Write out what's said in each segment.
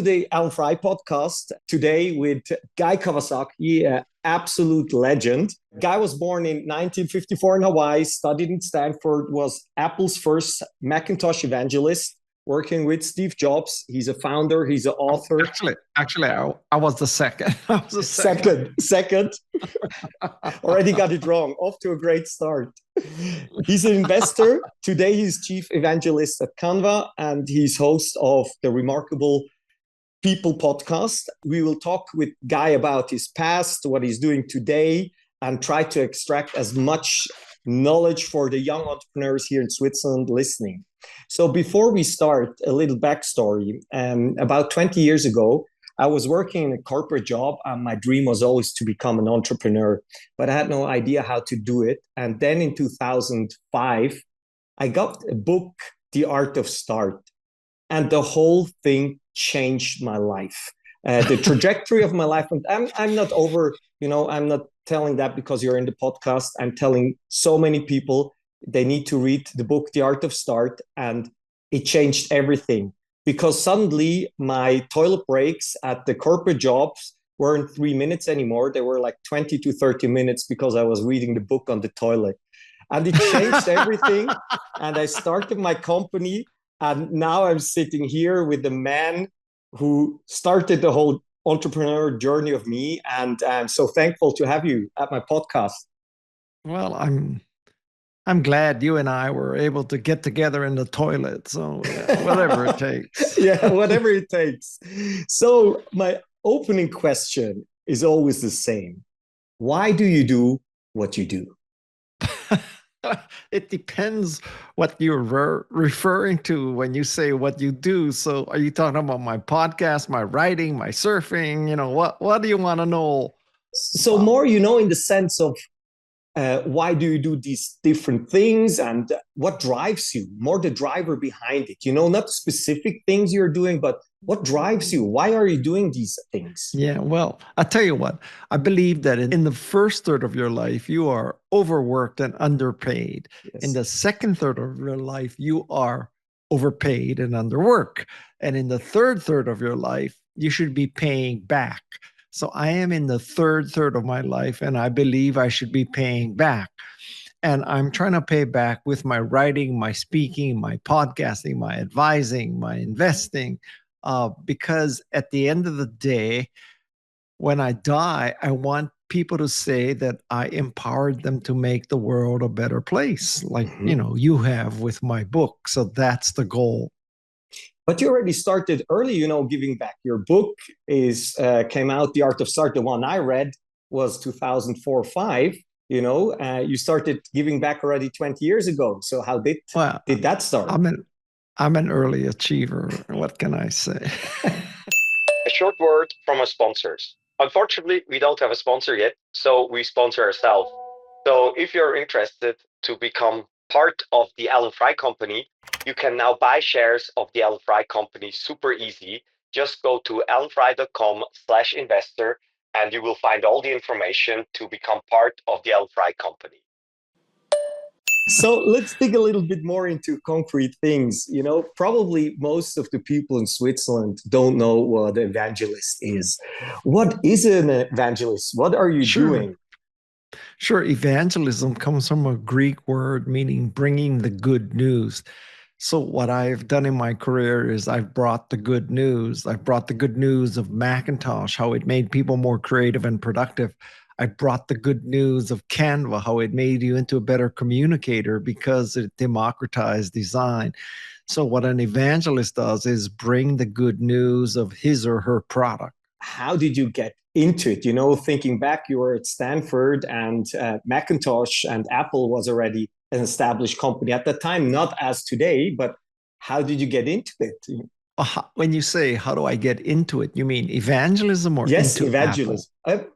the Alan Frei Podcast today with Guy Kawasaki, an absolute legend. Guy was born in 1954 in Hawaii, studied in Stanford, was Apple's first Macintosh evangelist, working with Steve Jobs. He's a founder, he's an author. Actually, I was the second. I was the Second. Already got it wrong. Off to a great start. He's an investor. Today, he's Chief Evangelist at Canva, and he's host of the Remarkable People podcast. We will talk with Guy about his past, what he's doing today, and try to extract as much knowledge for the young entrepreneurs here in Switzerland listening. So before we start, a little backstory. About 20 years ago, I was working in a corporate job, and my dream was always to become an entrepreneur, but I had no idea how to do it. And then in 2005, I got a book, The Art of Start, and the whole thing changed my life, the trajectory of my life. And I'm not I'm not telling that because you're in the podcast. I'm telling so many people they need to read the book, The Art of Start, and it changed everything. Because suddenly my toilet breaks at the corporate jobs weren't 3 minutes anymore. They were like 20 to 30 minutes because I was reading the book on the toilet. And it changed everything. And I started my company. And now I'm sitting here with the man who started the whole entrepreneur journey of me. And I'm so thankful to have you at my podcast. Well, I'm glad you and I were able to get together in the toilet. So whatever it takes. Yeah, whatever it takes. So my opening question is always the same. Why do you do what you do? It depends what you're referring to when you say what you do. So are you talking about my podcast, my writing, my surfing? What do you want to know? So more, in the sense of why do you do these different things and what drives you? More the driver behind it, not specific things you're doing, but what drives you? Why are you doing these things? Yeah, well, I'll tell you what, I believe that in the first third of your life, you are overworked and underpaid. Yes. In the second third of your life, you are overpaid and underworked. And in the third third of your life, you should be paying back. So I am in the third third of my life, and I believe I should be paying back. And I'm trying to pay back with my writing, my speaking, my podcasting, my advising, my investing, because at the end of the day, when I die, I want people to say that I empowered them to make the world a better place, like, you have with my book. So that's the goal. But you already started early, giving back. Your book came out, The Art of Start. The one I read was 2004-05. You started giving back already 20 years ago. So how did that start? I'm an early achiever. What can I say? A short word from our sponsors. Unfortunately, we don't have a sponsor yet, so we sponsor ourselves. So if you're interested to become part of the Alan Frei company, you can now buy shares of the Alan Frei company super easy. Just go to alanfrei.com/investor and you will find all the information to become part of the Alan Frei company. So let's dig a little bit more into concrete things. Probably most of the people in Switzerland don't know what an evangelist is. What is an evangelist? What are you doing? Sure. Evangelism comes from a Greek word meaning bringing the good news. So what I've done in my career is I've brought the good news. I've brought the good news of Macintosh, how it made people more creative and productive. I brought the good news of Canva, how it made you into a better communicator because it democratized design. So what an evangelist does is bring the good news of his or her product. How did you get into it? Thinking back, you were at Stanford and Macintosh and Apple was already an established company at that time, not as today, but how did you get into it? When you say, how do I get into it? You mean evangelism or yes, into evangelism?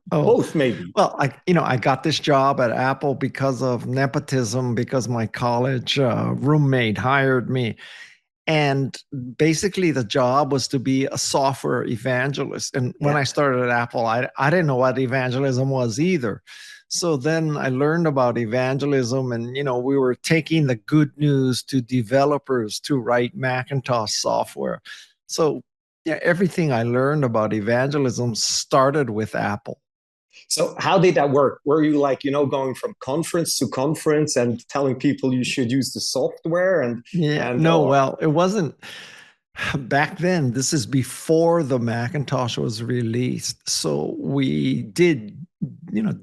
Both maybe. Well, I got this job at Apple because of nepotism, because my college roommate hired me. And basically the job was to be a software evangelist. And when I started at Apple, I didn't know what evangelism was either. So then I learned about evangelism and, we were taking the good news to developers to write Macintosh software. So Yeah, everything I learned about evangelism started with Apple. So how did that work? Were you like, going from conference to conference and telling people you should use the software Well, it wasn't back then. This is before the Macintosh was released. So we did,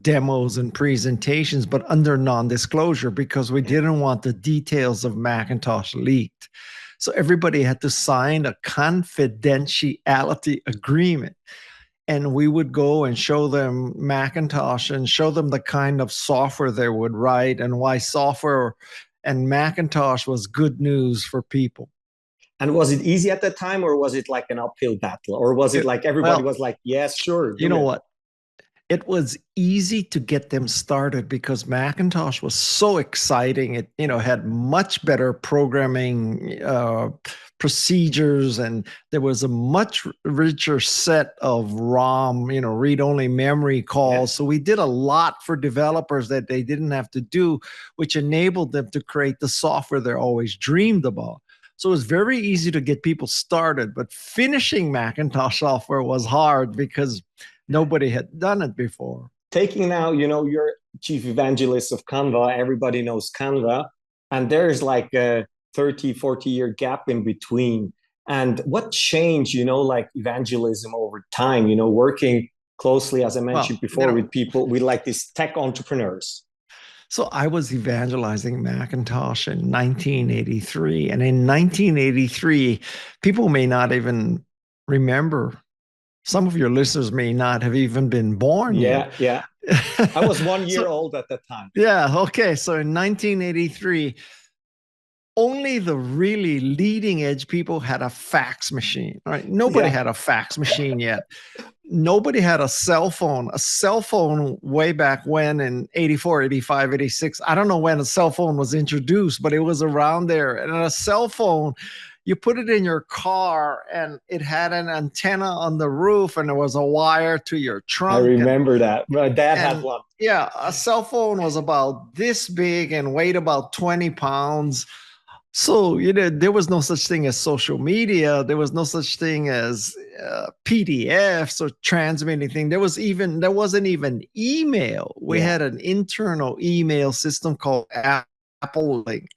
demos and presentations, but under non-disclosure because we didn't want the details of Macintosh leaked. So everybody had to sign a confidentiality agreement. And we would go and show them Macintosh and show them the kind of software they would write and why software and Macintosh was good news for people. And was it easy at that time, or was it like an uphill battle? Or was it like everybody was like, yes, sure. You know what? It was easy to get them started because Macintosh was so exciting. It, had much better programming procedures, and there was a much richer set of ROM, read-only memory calls. Yeah. So we did a lot for developers that they didn't have to do, which enabled them to create the software they always dreamed about. So it was very easy to get people started, but finishing Macintosh software was hard because nobody had done it before. Taking now, you're Chief Evangelist of Canva. Everybody knows Canva. And there's like a 30, 40-year gap in between. And what changed, like evangelism over time, working closely, as I mentioned before, with people, with like these tech entrepreneurs? So I was evangelizing Macintosh in 1983. And in 1983, people may not even remember. Some of your listeners may not have even been born yet. Yeah. I was 1 year old at that time. Yeah. Okay. So in 1983, only the really leading edge people had a fax machine, right? Nobody had a fax machine yet. Nobody had a cell phone. A cell phone way back when in 84, 85, 86. I don't know when a cell phone was introduced, but it was around there. And a cell phone, you put it in your car and it had an antenna on the roof and there was a wire to your trunk. I remember that. My dad had one. Yeah, a cell phone was about this big and weighed about 20 pounds. So, there was no such thing as social media. There was no such thing as PDFs or transmitting things. There wasn't even email. We had an internal email system called Apple Link.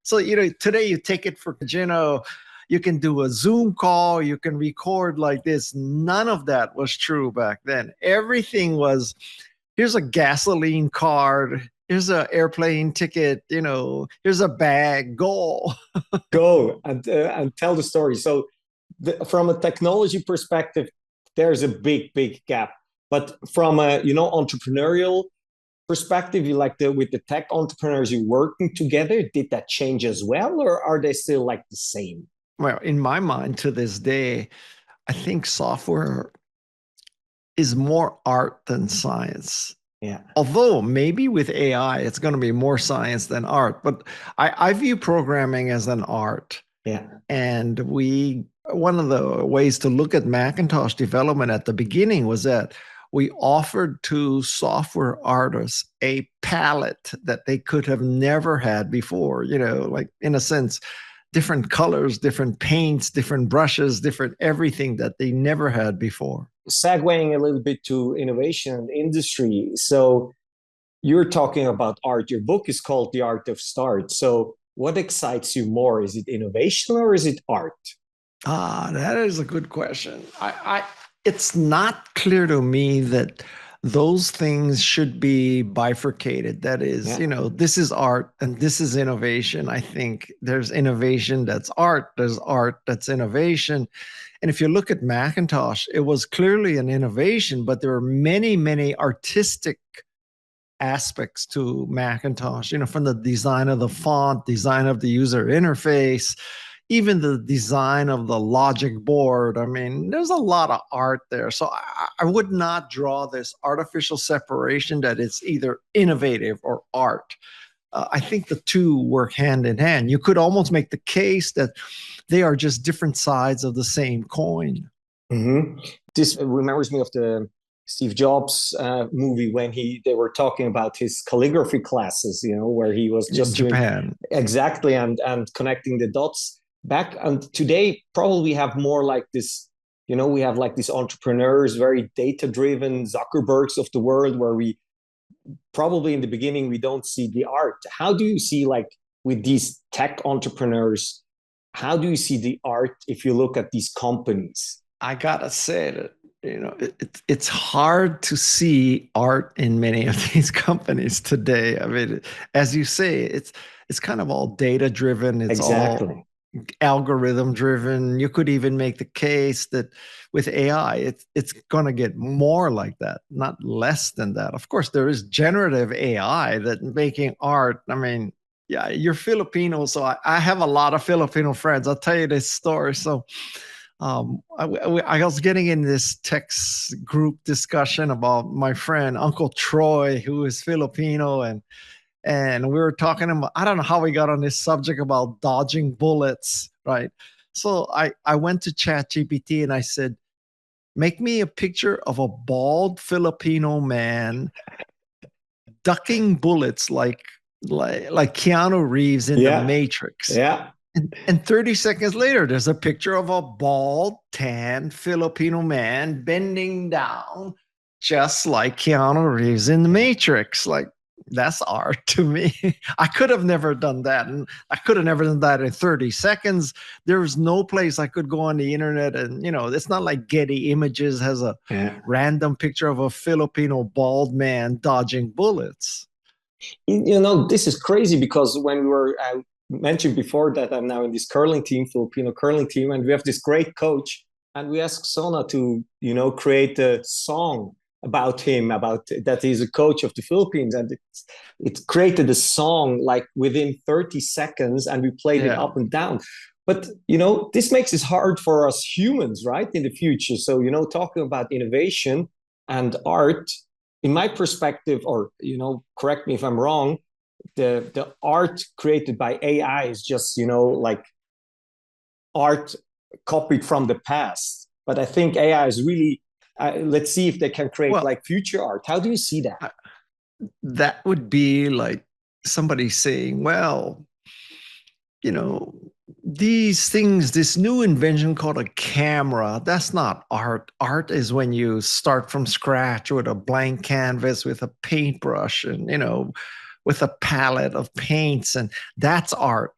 So, today you take it for, you can do a Zoom call, you can record like this. None of that was true back then. Everything was, here's a gasoline card, here's an airplane ticket, here's a bag, go. Go and tell the story. So from a technology perspective, there's a big, big gap. But from a, entrepreneurial perspective, with the tech entrepreneurs you working together, did that change as well? Or are they still like the same? Well, in my mind to this day, I think software is more art than science. Yeah. Although maybe with AI, it's going to be more science than art, but I view programming as an art. Yeah. And one of the ways to look at Macintosh development at the beginning was that we offered to software artists a palette that they could have never had before, like in a sense, different colors, different paints, different brushes, different everything that they never had before. Segueing a little bit to innovation and industry. So you're talking about art. Your book is called The Art of Start. So what excites you more? Is it innovation or is it art? That is a good question. It's not clear to me that those things should be bifurcated. That is, this is art and this is innovation. I think there's innovation that's art. There's art that's innovation. And if you look at Macintosh, it was clearly an innovation, but there are many, many artistic aspects to Macintosh, from the design of the font, design of the user interface, even the design of the logic board. I mean, there's a lot of art there. So I would not draw this artificial separation that it's either innovative or art. I think the two work hand in hand. You could almost make the case that they are just different sides of the same coin. Mm-hmm. This reminds me of the Steve Jobs movie when they were talking about his calligraphy classes, where he was just in Japan. Exactly, and connecting the dots back. And today, probably have more like this we have like these entrepreneurs, very data-driven Zuckerbergs of the world, where we probably in the beginning, we don't see the art. How do you see, like, with these tech entrepreneurs, how do you see the art if you look at these companies? I gotta say that, it's hard to see art in many of these companies today. I mean, as you say, it's kind of all data driven. It's Exactly. all algorithm driven. You could even make the case that with AI, it's going to get more like that, not less than that. Of course, there is generative AI that making art. I mean, yeah, you're Filipino, so I have a lot of Filipino friends. I'll tell you this story. So I was getting in this text group discussion about my friend Uncle Troy, who is Filipino, and we were talking about, I don't know how we got on this subject about dodging bullets, right? So I went to ChatGPT and I said, make me a picture of a bald Filipino man ducking bullets like Keanu Reeves in The Matrix. Yeah. And 30 seconds later, there's a picture of a bald, tan Filipino man bending down just like Keanu Reeves in The Matrix. Like, that's art to me. I could have never done that. And I could have never done that in 30 seconds. There was no place I could go on the internet. And, it's not like Getty Images has a random picture of a Filipino bald man dodging bullets. This is crazy, because when we were, I mentioned before that I'm now in this curling team, Filipino curling team, and we have this great coach, and we asked Sona to, create a song about him, about that he's a coach of the Philippines, and it created a song like within 30 seconds, and we played it up and down. But this makes it hard for us humans, right, in the future. So talking about innovation and art, in my perspective, or correct me if I'm wrong, the art created by AI is just like art copied from the past. But I think AI is really let's see if they can create like future art. How do you see that? That would be like somebody saying, well, these things, this new invention called a camera, that's not art. Art is when you start from scratch with a blank canvas, with a paintbrush, and, with a palette of paints, and that's art.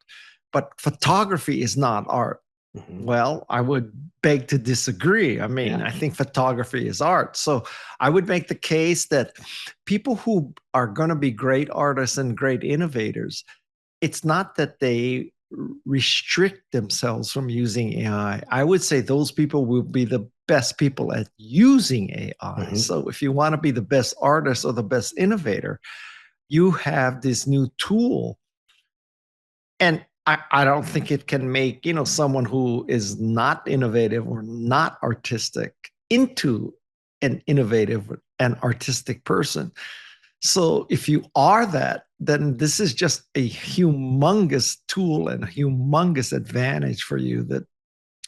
But photography is not art. Mm-hmm. Well, I would beg to disagree. I mean, I think photography is art. So I would make the case that people who are going to be great artists and great innovators, it's not that they restrict themselves from using AI. I would say those people will be the best people at using AI. Mm-hmm. So if you want to be the best artist or the best innovator, you have this new tool. And I don't think it can make, someone who is not innovative or not artistic into an innovative and artistic person. So if you are that, then this is just a humongous tool and a humongous advantage for you that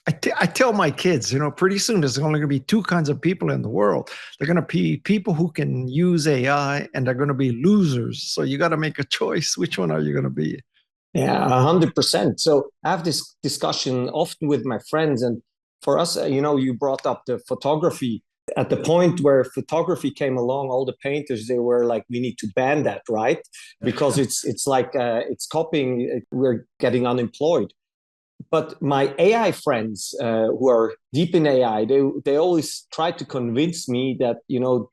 I tell my kids, pretty soon there's only going to be two kinds of people in the world. They're going to be people who can use AI, and they're going to be losers. So you got to make a choice. Which one are you going to be? Yeah, 100%. So I have this discussion often with my friends. And for us, you brought up the photography. At the point where photography came along, all the painters, they were like, we need to ban that, right? Because it's like, it's copying, we're getting unemployed. But my AI friends who are deep in AI, they always try to convince me that,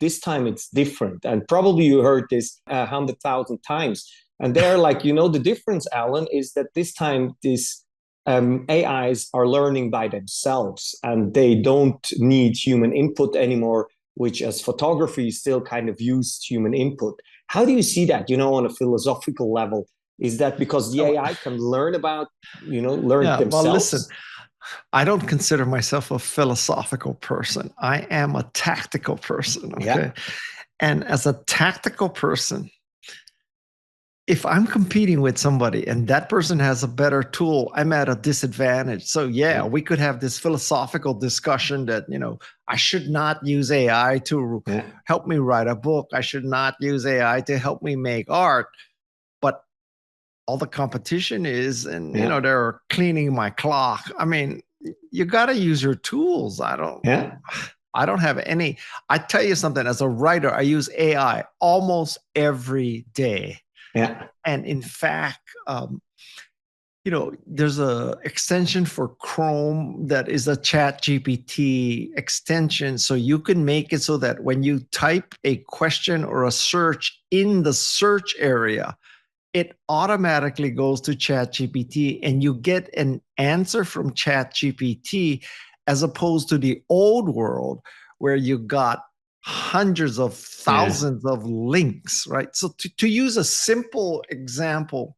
this time it's different. And probably you heard this 100,000 times. And they're like, the difference, Alan, is that this time these AIs are learning by themselves, and they don't need human input anymore, which as photography still kind of used human input. How do you see that, on a philosophical level? Is that because the AI can learn about, learn themselves? Well, listen, I don't consider myself a philosophical person. I am a tactical person, okay? Yeah. And as a tactical person, if I'm competing with somebody and that person has a better tool, I'm at a disadvantage. So we could have this philosophical discussion that, I should not use AI to help me write a book. I should not use AI to help me make art. But all the competition is, and they're cleaning my clock. I mean, you got to use your tools. I don't have any. I tell you something, as a writer, I use AI almost every day. Yeah. And in fact, there's a extension for Chrome that is a Chat GPT extension. So you can make it so that when you type a question or a search in the search area, it automatically goes to Chat GPT and you get an answer from Chat GPT, as opposed to the old world where you got hundreds of thousands of links, right? So to use a simple example,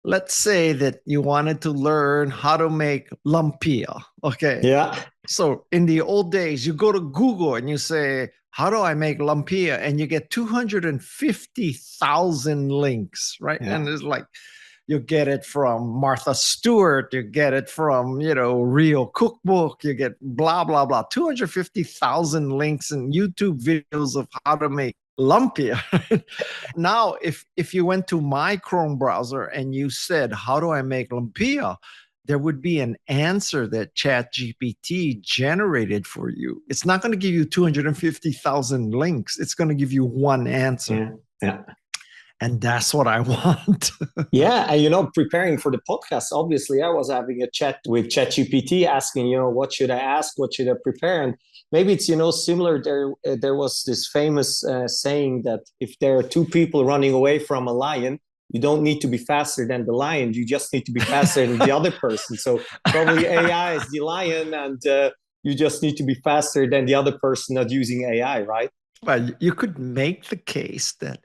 let's say that you wanted to learn how to make lumpia. Okay. Yeah. So in the old days, you go to Google and you say, how do I make lumpia? And you get 250,000 links, right? Yeah. And it's like, you get it from Martha Stewart, you get it from, Real Cookbook, you get blah, blah, blah, 250,000 links and YouTube videos of how to make lumpia. Now, if you went to my Chrome browser and you said, how do I make lumpia? There would be an answer that ChatGPT generated for you. It's not going to give you 250,000 links. It's going to give you one answer. Yeah. And that's what I want. Yeah. And, preparing for the podcast, obviously, I was having a chat with ChatGPT asking, what should I ask? What should I prepare? And maybe it's, similar. There was this famous saying that if there are two people running away from a lion, you don't need to be faster than the lion. You just need to be faster than the other person. So probably AI is the lion, and you just need to be faster than the other person not using AI, right? Well, you could make the case that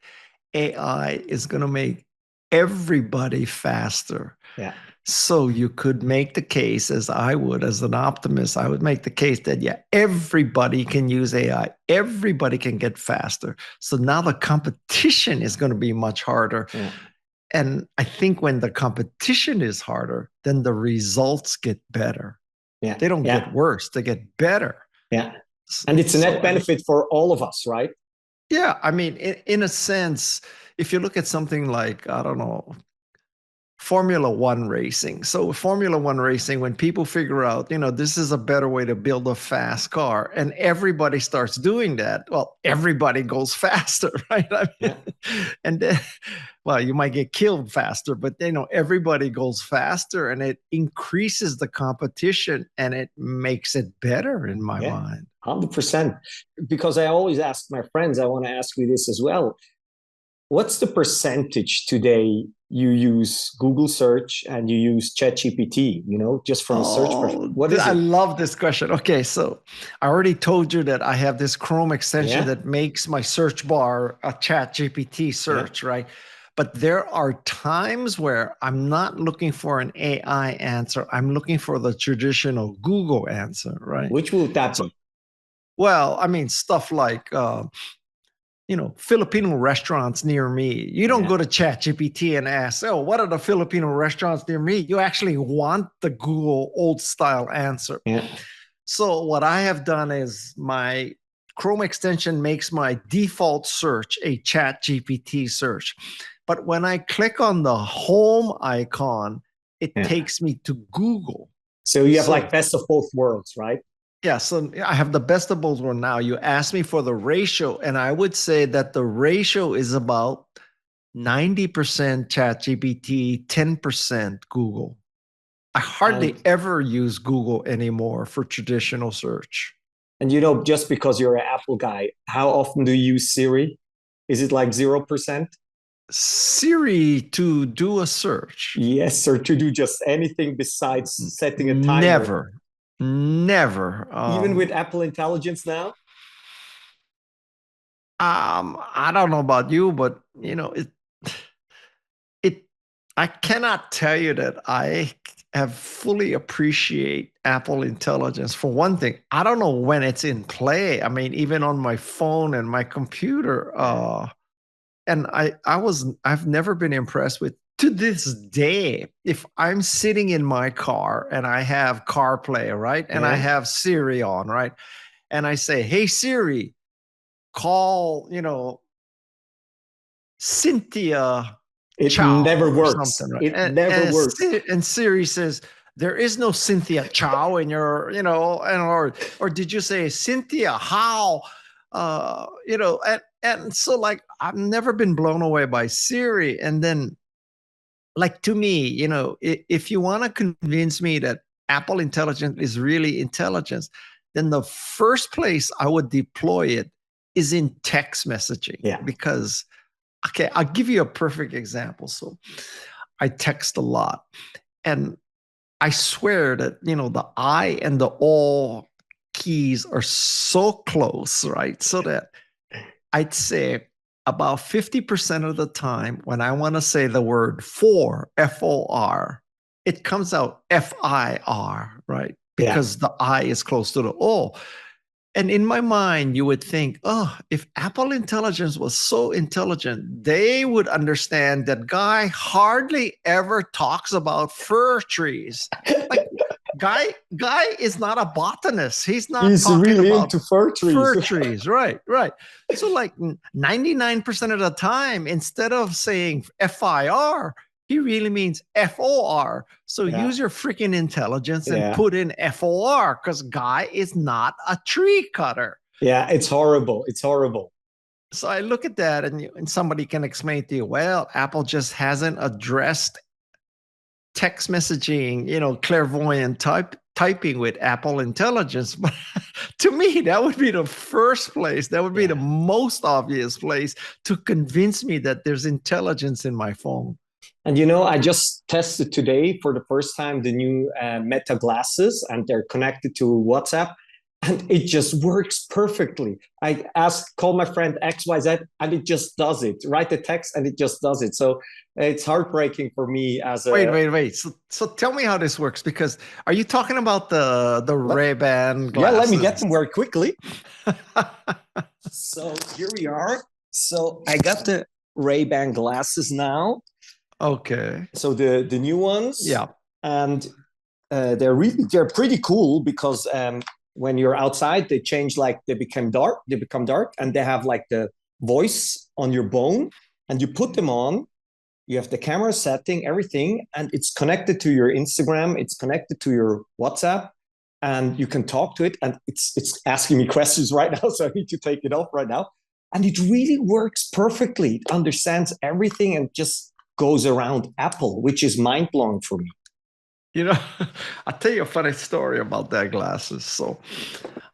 AI is going to make everybody faster. Yeah. So you could make the case, as I would, as an optimist, I would make the case that, everybody can use AI. Everybody can get faster. So now the competition is going to be much harder. Yeah. And I think when the competition is harder, then the results get better. Yeah. They don't get worse. They get better. Yeah. And it's a net benefit for all of us, right? Yeah. I mean, in a sense, if you look at something like, I don't know, Formula One racing. So Formula One racing, when people figure out, this is a better way to build a fast car, and everybody starts doing that, well, everybody goes faster, right? And then, well, you might get killed faster, but everybody goes faster, and it increases the competition and it makes it better in my mind. 100%. Because I always ask my friends, I want to ask you this as well. What's the percentage today you use Google search and you use ChatGPT, just from a search perspective? What is it? I love this question. Okay, so I already told you that I have this Chrome extension that makes my search bar a ChatGPT search, right? But there are times where I'm not looking for an AI answer. I'm looking for the traditional Google answer, right? Which will that be? Well, I mean, stuff like Filipino restaurants near me. You don't go to ChatGPT and ask, what are the Filipino restaurants near me? You actually want the Google old style answer. Yeah. So what I have done is my Chrome extension makes my default search a ChatGPT search. But when I click on the home icon, it takes me to Google. So you have like best of both worlds, right? Yeah, so I have the best of both worlds now. You asked me for the ratio, and I would say that the ratio is about 90% ChatGPT, 10% Google. I hardly ever use Google anymore for traditional search. And just because you're an Apple guy, how often do you use Siri? Is it like 0%? Siri to do a search? Yes, or to do just anything besides setting a timer? Never. Even with Apple Intelligence now? I don't know about you, but I cannot tell you that I have fully appreciate Apple Intelligence. For one thing, I don't know when it's in play. I mean, even on my phone and my computer, and I've never been impressed with. To this day, if I'm sitting in my car and I have CarPlay, right? And I have Siri on, right? And I say, hey, Siri, call, Cynthia. It never works. Right? It never works. And Siri says, There is no Cynthia Chow in your, or did you say Cynthia How? And so like I've never been blown away by Siri. And then like to me, if you want to convince me that Apple Intelligence is really intelligence, then the first place I would deploy it is in text messaging. Yeah. Because, okay, I'll give you a perfect example. So I text a lot, and I swear that, the I and the O keys are so close, right? So that I'd say about 50% of the time when I want to say the word for, F-O-R, it comes out F-I-R, right? Because the I is close to the O. And in my mind, you would think, oh, if Apple Intelligence was so intelligent, they would understand that Guy hardly ever talks about fir trees. Like Guy is not a botanist. He's talking really about into fir trees. Fir trees, right. So like 99% of the time, instead of saying FIR, he really means FOR. So use your freaking intelligence and put in FOR, because Guy is not a tree cutter. Yeah, it's horrible. It's horrible. So I look at that, and somebody can explain to you, well, Apple just hasn't addressed text messaging, clairvoyant typing with Apple Intelligence. But to me, that would be the first place. That would be the most obvious place to convince me that there's intelligence in my phone. And I just tested today for the first time the new Meta glasses, and they're connected to WhatsApp, and it just works perfectly. I call my friend XYZ, and it just does it. Write the text, and it just does it. So it's heartbreaking for me as a... Wait. So tell me how this works, because are you talking about the Ray-Ban glasses? Yeah, let me get them very quickly. So here we are. So I got the Ray-Ban glasses now. Okay. So the new ones. Yeah. And they're pretty cool, because when you're outside, they change, like they become dark, and they have like the voice on your bone, and you put them on. You have the camera setting, everything, and it's connected to your Instagram. It's connected to your WhatsApp, and you can talk to it. And it's asking me questions right now, so I need to take it off right now. And it really works perfectly. It understands everything and just goes around Apple, which is mind-blowing for me. I'll tell you a funny story about that glasses. So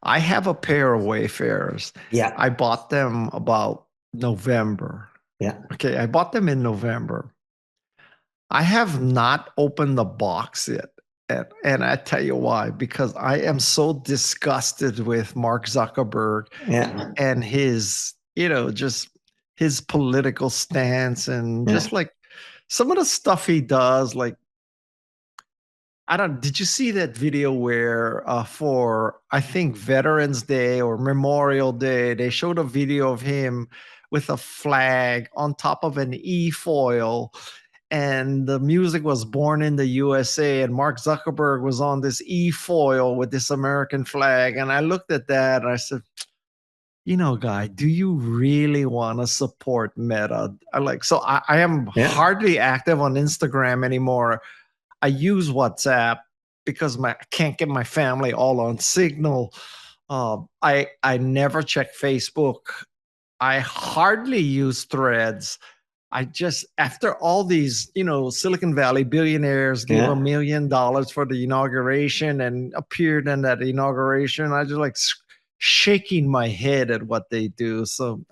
I have a pair of Wayfarers. Yeah. I bought them about November. Yeah. Okay, I bought them in November. I have not opened the box yet. And I tell you why, because I am so disgusted with Mark Zuckerberg and his, just his political stance, and just like some of the stuff he does. Like, did you see that video where for, I think, Veterans Day or Memorial Day, they showed a video of him with a flag on top of an e-foil, and the music was Born in the USA, and Mark Zuckerberg was on this e-foil with this American flag. And I looked at that and I said, Guy, do you really want to support Meta? I am hardly active on Instagram anymore. I use WhatsApp because I can't get my family all on Signal. I never check Facebook. I hardly use Threads. I just, after all these, Silicon Valley billionaires gave $1 million for the inauguration and appeared in that inauguration, I just like shaking my head at what they do. So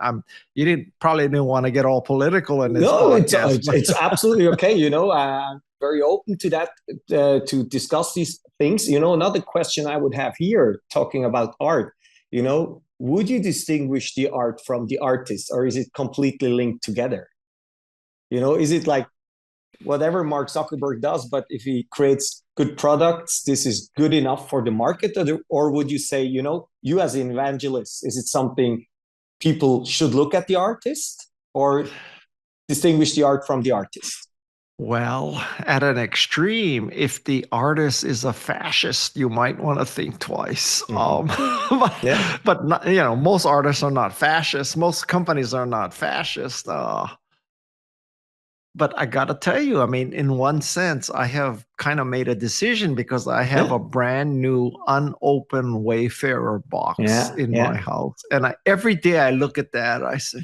you probably didn't want to get all political in this podcast. It's absolutely okay. I'm very open to that, to discuss these things. Another question I would have here, talking about art, would you distinguish the art from the artist, or is it completely linked together? Is it like whatever Mark Zuckerberg does, but if he creates good products, this is good enough for the market? Or would you say, you as an evangelist, is it something people should look at the artist, or distinguish the art from the artist? Well, at an extreme, if the artist is a fascist, you might want to think twice. But not, most artists are not fascists. Most companies are not fascist. But I got to tell you, I mean, in one sense, I have kind of made a decision because I have a brand new unopened Wayfarer box in my house. And every day I look at that, I say,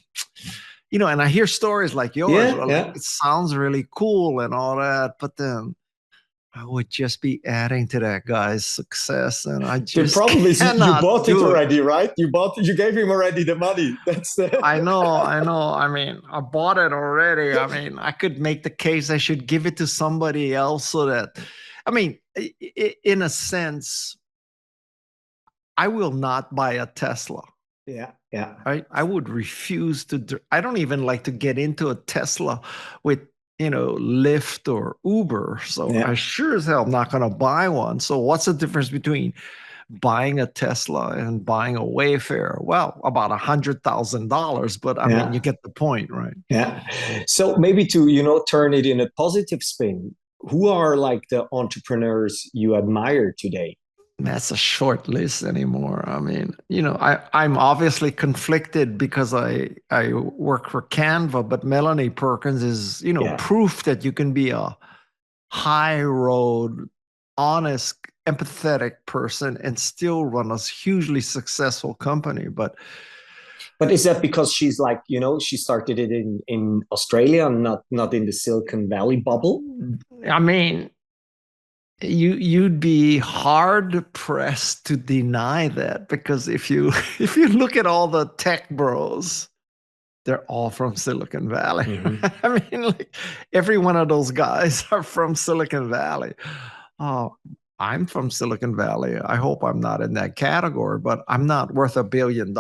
and I hear stories like yours. It sounds really cool and all that. But then I would just be adding to that guy's success, and I just the problem is you bought it already, right? You gave him already the money. That's I know. I mean, I bought it already. I mean, I could make the case I should give it to somebody else so that, I mean, in a sense, I will not buy a Tesla. Yeah. I would refuse to. I don't even like to get into a Tesla with Lyft or Uber. So I sure as hell am not going to buy one. So what's the difference between buying a Tesla and buying a Wayfarer? Well, about $100,000, but I mean, you get the point, right? Yeah. So maybe to, turn it in a positive spin, who are like the entrepreneurs you admire today? That's a short list anymore. I mean, I'm obviously conflicted because I work for Canva, but Melanie Perkins is, proof that you can be a high road, honest, empathetic person and still run a hugely successful company. But is that because she's like, she started it in Australia and not in the Silicon Valley bubble? I mean, you'd be hard pressed to deny that, because if you look at all the tech bros, they're all from Silicon Valley. Mm-hmm. I mean, like every one of those guys are from Silicon Valley. Oh, I'm from Silicon Valley. I hope I'm not in that category, but I'm not worth $1 billion.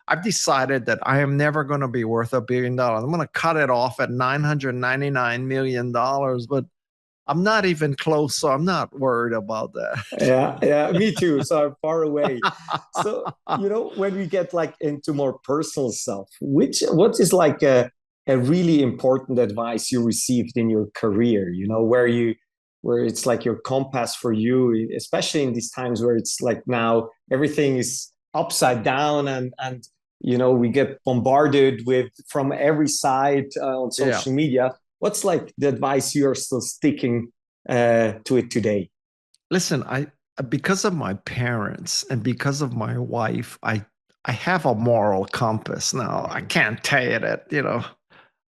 I've decided that I am never going to be worth $1 billion. I'm going to cut it off at $999 million, but I'm not even close, so I'm not worried about that. Yeah, me too. So I'm far away. So, when we get like into more personal stuff, what is like a really important advice you received in your career, where it's like your compass for you, especially in these times where it's like now everything is upside down and we get bombarded from every side on social media. What's like the advice you're still sticking to it today? Listen, because of my parents and because of my wife, I have a moral compass now. I can't tell you that,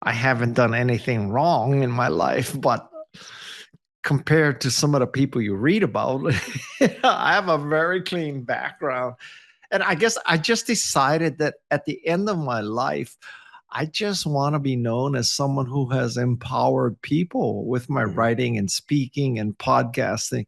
I haven't done anything wrong in my life, but compared to some of the people you read about, I have a very clean background. And I guess I just decided that at the end of my life, I just want to be known as someone who has empowered people with my writing and speaking and podcasting.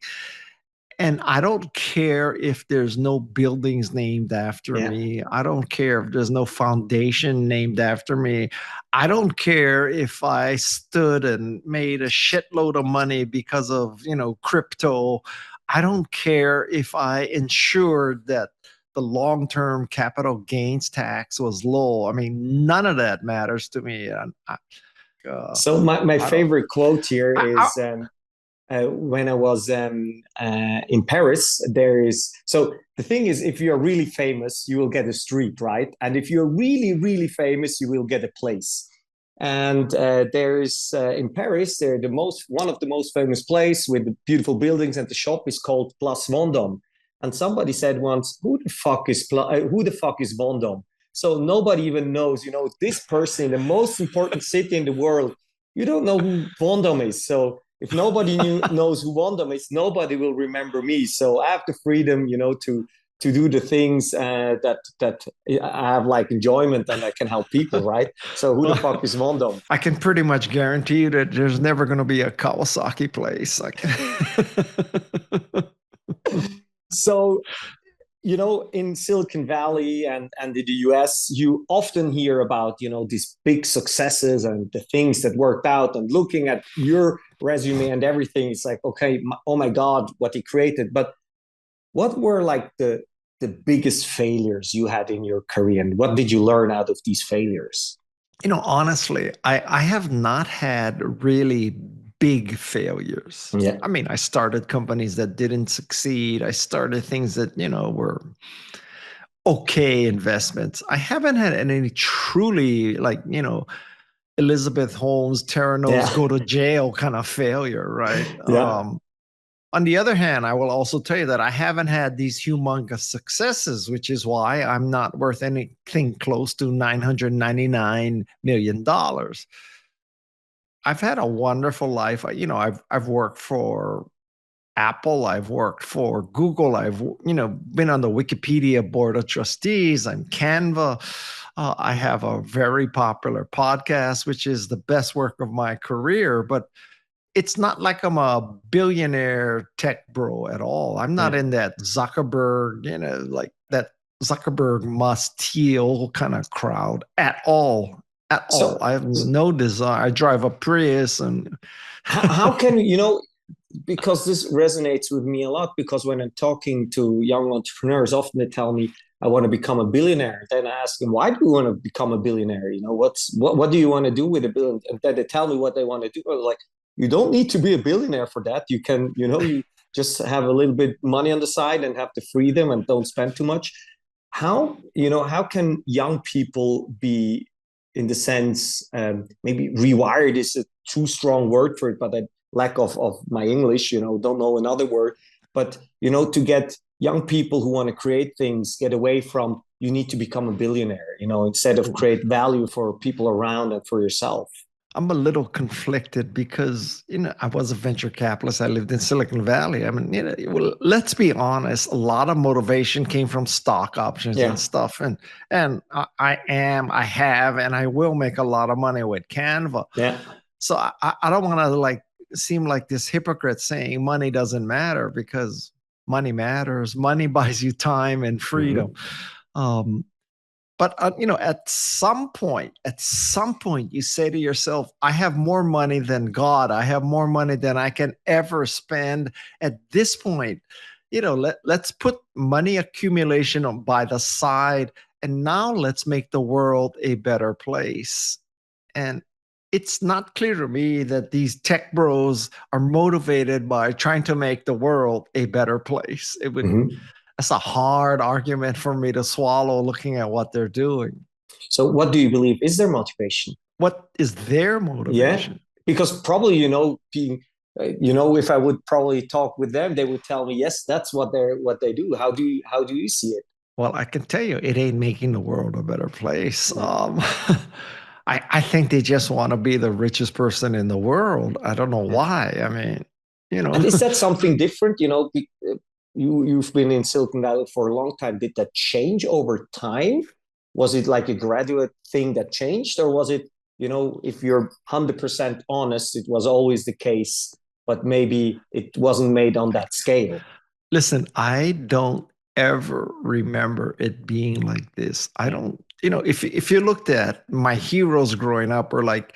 And I don't care if there's no buildings named after me. I don't care if there's no foundation named after me. I don't care if I stood and made a shitload of money because of, crypto. I don't care if I ensured that the long-term capital gains tax was low. I mean, none of that matters to me. So my favorite quote here is when I was in Paris, so the thing is, if you're really famous, you will get a street, right? And if you're really, really famous, you will get a place. And there's in Paris, they're one of the most famous place with the beautiful buildings, and the shop is called Place Vendôme. And somebody said once, who the fuck is Vendôme? So nobody even knows, this person in the most important city in the world, you don't know who Vendôme is. So if nobody knows who Vendôme is, nobody will remember me. So I have the freedom, to do the things that I have like enjoyment and I can help people, right? So who the fuck is Vendôme? I can pretty much guarantee you that there's never going to be a Kawasaki place. So, in Silicon Valley and in the US, you often hear about, these big successes and the things that worked out, and looking at your resume and everything, it's like, okay, oh my God, what he created. But what were like the biggest failures you had in your career, and what did you learn out of these failures? Honestly, I have not had really big failures. Yeah. I mean, I started companies that didn't succeed. I started things that, were okay investments. I haven't had any truly Elizabeth Holmes, Theranos, go to jail kind of failure, right? Yeah. On the other hand, I will also tell you that I haven't had these humongous successes, which is why I'm not worth anything close to $999 million. I've had a wonderful life. I've worked for Apple, I've worked for Google, I've been on the Wikipedia board of trustees. I'm Canva. I have a very popular podcast, which is the best work of my career, but it's not like I'm a billionaire tech bro at all. I'm not in that Zuckerberg, like that Zuckerberg must steal kind of crowd at all. I have no desire. I drive a Prius. And how can because this resonates with me a lot, because when I'm talking to young entrepreneurs, often they tell me, I want to become a billionaire. Then I ask them, why do you want to become a billionaire? What do you want to do with a billion? And then they tell me what they want to do. I was like, you don't need to be a billionaire for that. You can, you just have a little bit money on the side and have the freedom and don't spend too much. How can young people be, in the sense, maybe rewired is a too strong word for it, but I lack of my English, don't know another word, but, to get young people who want to create things, get away from, you need to become a billionaire, instead of create value for people around and for yourself. I'm a little conflicted because, I was a venture capitalist. I lived in Silicon Valley. I mean, well, let's be honest. A lot of motivation came from stock options and stuff. And I have, and I will make a lot of money with Canva. Yeah. So I don't want to seem like this hypocrite saying money doesn't matter, because money matters. Money buys you time and freedom. Mm-hmm. But at some point, you say to yourself, I have more money than God. I have more money than I can ever spend. At this point, let's put money accumulation by the side, and now let's make the world a better place. And it's not clear to me that these tech bros are motivated by trying to make the world a better place. That's a hard argument for me to swallow, looking at what they're doing. So what do you believe is their motivation? What is their motivation? Yeah, because probably, if I would probably talk with them, they would tell me, yes, that's what they do. How do you see it? Well, I can tell you, it ain't making the world a better place. I think they just want to be the richest person in the world. I don't know why. I mean, And is that something different? You've been in Silicon Valley for a long time. Did that change over time? Was it like a graduate thing that changed? Or was it, if you're 100% honest, it was always the case, but maybe it wasn't made on that scale? Listen, I don't ever remember it being like this. I don't, if you looked at my heroes growing up, were like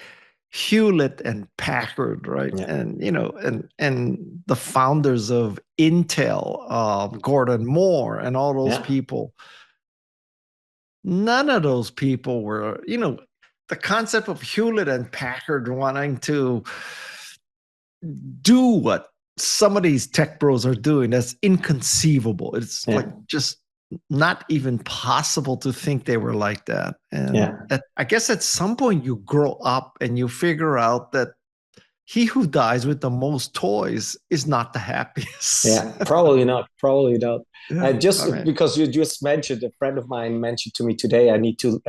Hewlett and Packard, right? Yeah. And and the founders of Intel, Gordon Moore, and all those people. None of those people were, the concept of Hewlett and Packard wanting to do what some of these tech bros are doing, that's inconceivable. It's like just not even possible to think they were like that. And I guess at some point you grow up and you figure out that he who dies with the most toys is not the happiest. Yeah, probably not. Yeah, because you just mentioned, a friend of mine mentioned to me today, I need to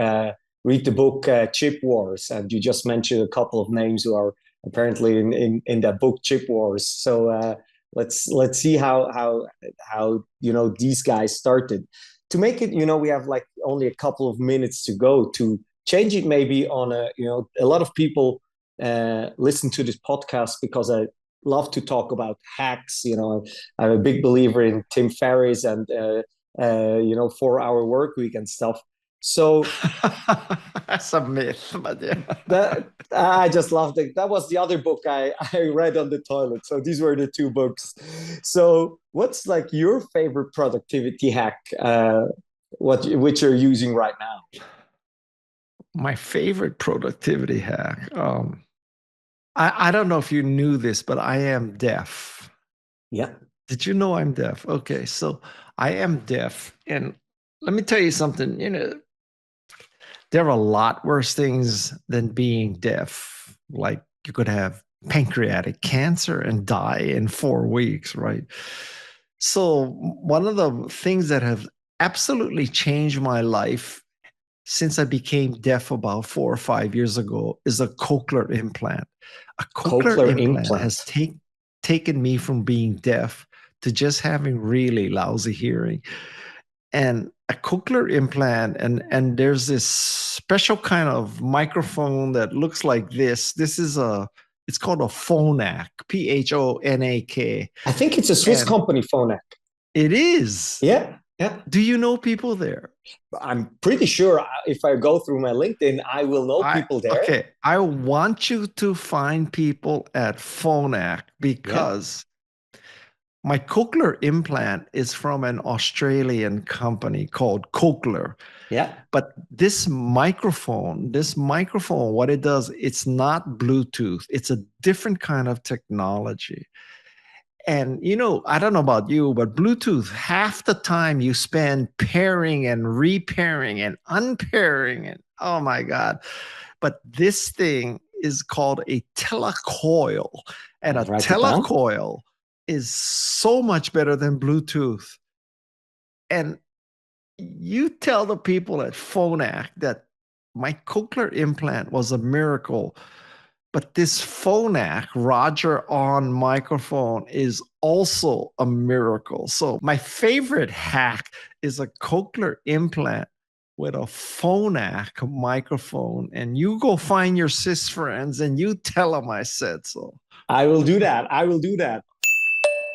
read the book Chip Wars, and you just mentioned a couple of names who are apparently in that book Chip Wars. So let's see how these guys started. To make it, we have like only a couple of minutes to go to change it. Maybe on a lot of people listen to this podcast because I love to talk about hacks. I'm a big believer in Tim Ferriss and 4-hour work week and stuff. So that's a myth, but yeah. That I just loved it. That was the other book I read on the toilet. So these were the two books. So what's like your favorite productivity hack? Which you're using right now? My favorite productivity hack. I don't know if you knew this, but I am deaf. Yeah. Did you know I'm deaf? Okay, so I am deaf, and let me tell you something. there are a lot worse things than being deaf. Like you could have pancreatic cancer and die in 4 weeks, right? So one of the things that have absolutely changed my life since I became deaf about 4 or 5 years ago is a cochlear implant. A cochlear implant has taken me from being deaf to just having really lousy hearing. And a cochlear implant, and there's this special kind of microphone that looks like this. It's called a Phonak, Phonak. I think it's a Swiss company, Phonak. It is. Yeah. Do you know people there? I'm pretty sure if I go through my LinkedIn, I will know people there. Okay. I want you to find people at Phonak because my cochlear implant is from an Australian company called Cochlear. Yeah. But this microphone, what it does, it's not Bluetooth. It's a different kind of technology. And, I don't know about you, but Bluetooth, half the time you spend pairing and repairing and unpairing and oh my God. But this thing is called a telecoil. And a telecoil is so much better than Bluetooth. And you tell the people at Phonak that my cochlear implant was a miracle. But this Phonak Roger on microphone is also a miracle. So my favorite hack is a cochlear implant with a Phonak microphone. And you go find your cis friends and you tell them I said so. I will do that.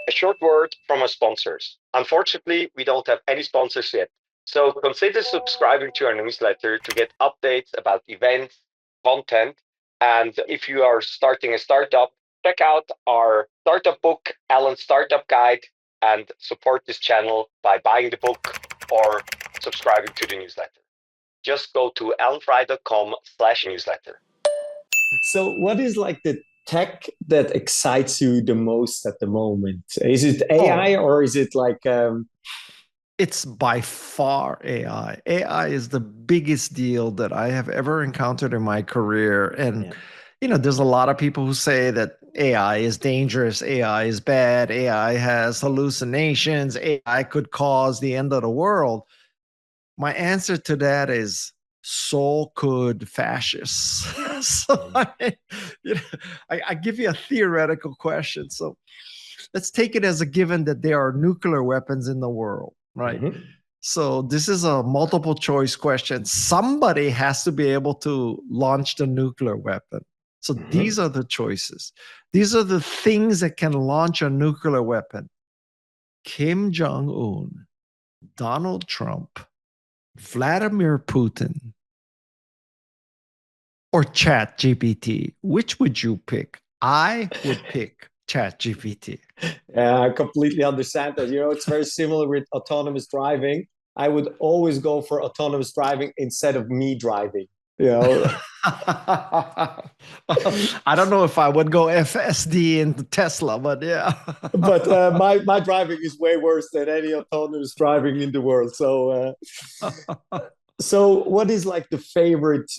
A short word from our sponsors. Unfortunately, we don't have any sponsors yet. So consider subscribing to our newsletter to get updates about events, content. And if you are starting a startup, check out our startup book, Alan's Startup Guide, and support this channel by buying the book or subscribing to the newsletter. Just go to alanfrei.com/newsletter. So what is like the tech that excites you the most at the moment? Is it AI or is it like... It's by far AI. AI is the biggest deal that I have ever encountered in my career. And, there's a lot of people who say that AI is dangerous, AI is bad, AI has hallucinations, AI could cause the end of the world. My answer to that is, so could fascists. So I give you a theoretical question. So let's take it as a given that there are nuclear weapons in the world. Right. Mm-hmm. So this is a multiple choice question. Somebody has to be able to launch the nuclear weapon. So these are the choices. These are the things that can launch a nuclear weapon. Kim Jong-un, Donald Trump, Vladimir Putin, or ChatGPT. Which would you pick? I would pick ChatGPT. Yeah, I completely understand that. It's very similar with autonomous driving. I would always go for autonomous driving instead of me driving. I don't know if I would go FSD into Tesla, but yeah. But my driving is way worse than any autonomous driving in the world. So, so what is like the favorite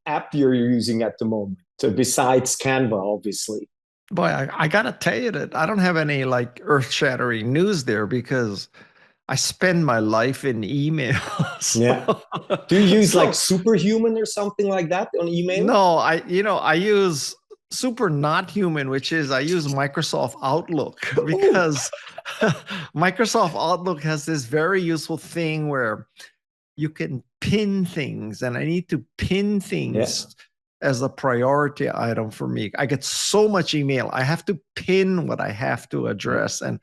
app you're using at the moment, besides Canva, obviously? Boy, I got to tell you that I don't have any like earth-shattering news there because I spend my life in email. Yeah. Do you use like Superhuman or something like that on email? No, I use super not human, which is I use Microsoft Outlook because Microsoft Outlook has this very useful thing where you can pin things, and I need to pin things as a priority item for me. I get so much email. I have to pin what I have to address. And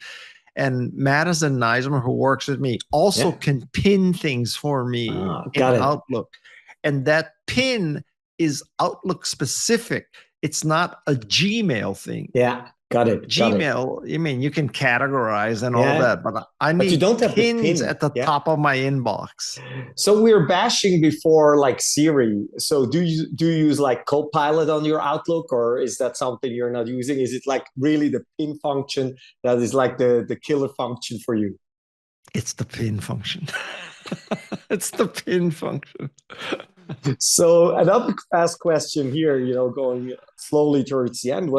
Madison Neismer, who works with me, also can pin things for me in Outlook. And that pin is Outlook specific. It's not a Gmail thing. Yeah, got it. Gmail, I mean, you can categorize and all that, but I need pins at the top of my inbox. So we were bashing before like Siri. So do you use like Copilot on your Outlook, or is that something you're not using? Is it like really the pin function that is like the killer function for you? It's the pin function. It's the pin function. So another fast question here, going slowly towards the end.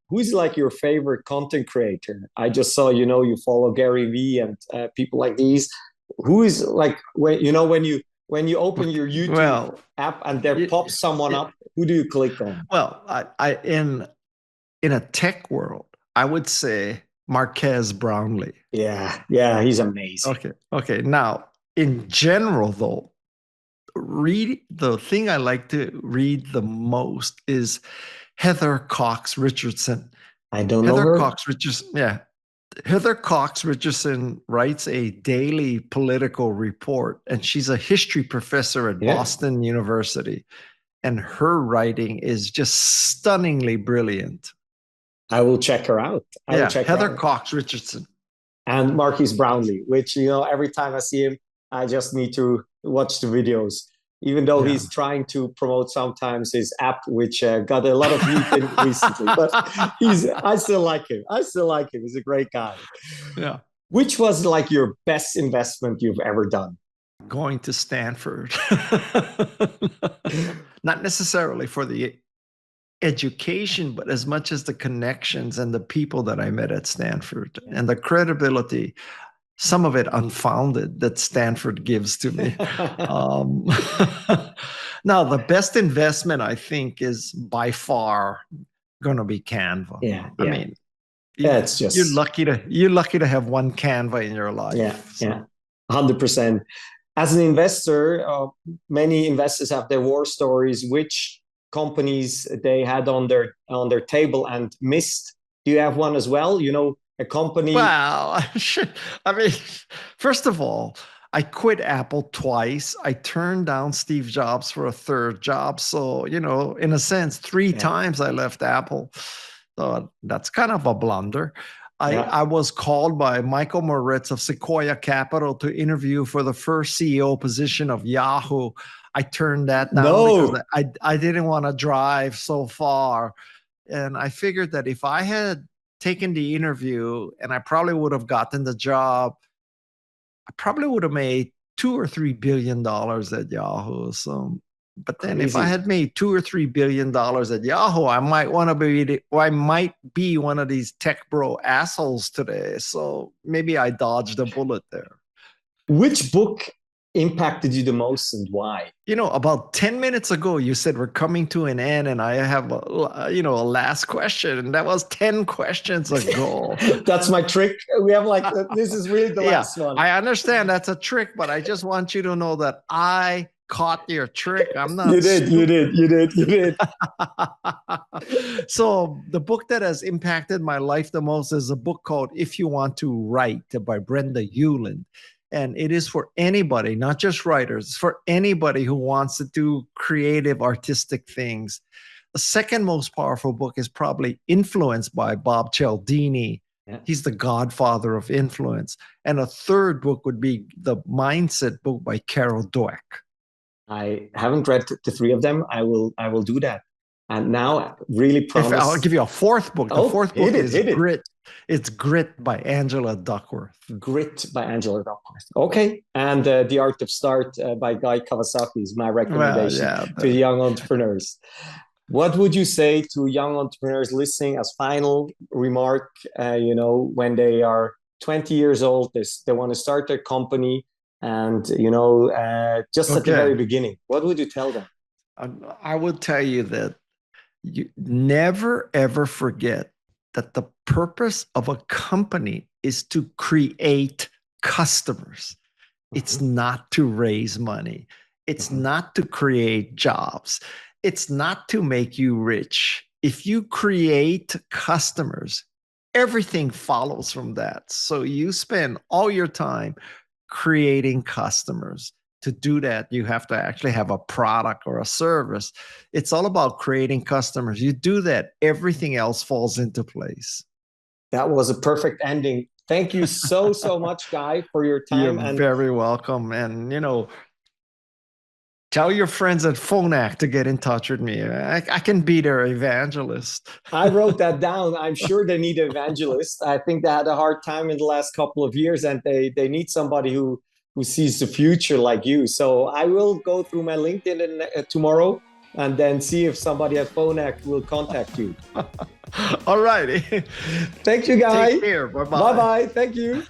Who's like your favorite content creator? I just saw, you follow Gary Vee and people like these. Who is like when you open your YouTube Well, app and there it, pops someone it, up, who do you click on? well, I in a tech world, I would say Marquez Brownlee. Yeah, he's amazing. Okay. Now, in general, though, the thing I like to read the most is Heather Cox Richardson. I don't know her. Heather Cox Richardson writes a daily political report, and she's a history professor at Boston University. And her writing is just stunningly brilliant. I will check her out. Heather Cox Richardson. And Marquise Brownlee, which, every time I see him, I just need to watch the videos, even though he's trying to promote sometimes his app, which got a lot of heat recently. But I still like him. He's a great guy. Yeah. Which was like your best investment you've ever done? Going to Stanford. Not necessarily for the education, but as much as the connections and the people that I met at Stanford and the credibility, some of it unfounded, that Stanford gives to me. Now, the best investment, I think, is by far going to be Canva. I mean, it's just you're lucky to have one Canva in your life. 100%. As an investor, many investors have their war stories, which companies they had on their table and missed. Do you have one as well? A company. Wow. I mean, first of all, I quit Apple twice. I turned down Steve Jobs for a third job. So, in a sense, three times I left Apple. So that's kind of a blunder. I was called by Michael Moritz of Sequoia Capital to interview for the first CEO position of Yahoo. I turned that down because I didn't want to drive so far. And I figured that if I had taken the interview and I probably would have gotten the job, I probably would have made $2 or $3 billion at Yahoo. So, but then if I had made $2 or $3 billion at Yahoo, I might be one of these tech bro assholes today. So maybe I dodged a bullet there. Which book impacted you the most and why? About 10 minutes ago, you said we're coming to an end and I have a last question. And that was 10 questions ago. That's my trick. We have this is really the last one. I understand that's a trick, but I just want you to know that I caught your trick. I'm not. You did. So the book that has impacted my life the most is a book called If You Want to Write by Brenda Hewland. And it is for anybody, not just writers, it's for anybody who wants to do creative, artistic things. The second most powerful book is probably Influence by Bob Cialdini. Yeah. He's the godfather of influence. And a third book would be the Mindset book by Carol Dweck. I haven't read the three of them. I will do that. And now, really promise. I'll give you a fourth book. The fourth book is Grit. It's Grit by Angela Duckworth. Grit by Angela Duckworth. Okay. And The Art of Start by Guy Kawasaki is my recommendation to young entrepreneurs. What would you say to young entrepreneurs listening as final remark, when they are 20 years old, they want to start their company and, just at the very beginning, what would you tell them? I would tell you that you never, ever forget that the purpose of a company is to create customers. It's not to raise money. It's not to create jobs. It's not to make you rich. If you create customers, everything follows from that. So you spend all your time creating customers. To do that, you have to actually have a product or a service. It's all about creating customers. You do that, everything else falls into place. That was a perfect ending. Thank you so much, Guy, for your time. You're very welcome. And, tell your friends at Phonak to get in touch with me. I can be their evangelist. I wrote that down. I'm sure they need an evangelist. I think they had a hard time in the last couple of years, and they need somebody who who sees the future like you. So I will go through my LinkedIn tomorrow and then see if somebody at Phonak will contact you. All righty. Thank you, guys. Take care. Bye-bye. Bye-bye. Thank you.